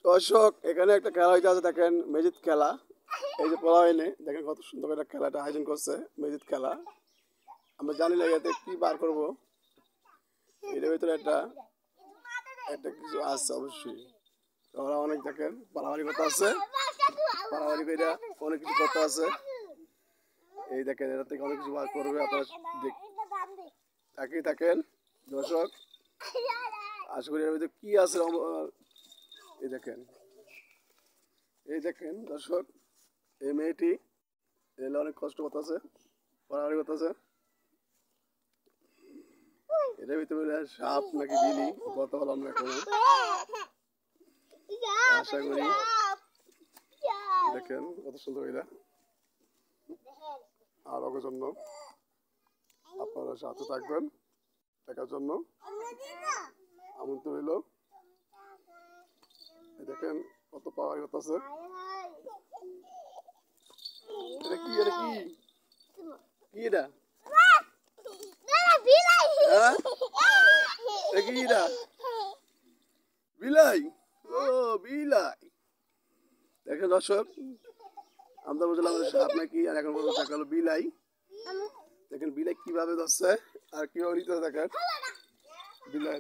দর্শক এখানে একটা খেলা হইতে আছে, দেখেন মেজিদ খেলা। এই যে পড়া হয়নি, দেখেন কত সুন্দর করে খেলাটা আয়োজন করছে, মেজিদ খেলা। আমরা জানি না এতে কি বার করবো, এটার ভিতরে একটা একটা কিছু আছে অবশ্যই। ওরা অনেক দেখেন পাড়াবাড়ি করতে আছে, পাড়াবাড়ি করে অনেক কিছু করতে আছে। এই দেখেন এটা থেকে অনেক কিছু বার করবে, আপনারা তাকিয়ে থাকেন দর্শক। আশা করি এর ভিতরে কি আছে। এই দেখেন, এই দেখেন দর্শক, এই মেয়েটি এলে অনেক কষ্ট করতেছে, পড়াশোনা করতেছে। এটার ভিতরে সাপ নাকি বিলি কথা বললাম না এখনো। আশা করি দেখেন কত সুন্দর এটা। আর ওর জন্য আপনারা সাথে থাকবেন দেখার জন্য আমন্ত্রণ রইল। দেখেন কত পাওয়ার করতেছে। এটা কি, এটা কি, কি এটা? বিলাই, ও বিলাই। দেখেন দর্শক, আমরা বুঝলাম সাপ নাকি, আর এখন বলতে দেখা হলো বিলাই। দেখেন বিলাই কিভাবে ধরছে আর কিভাবে নিতে দেখেন বিলাই।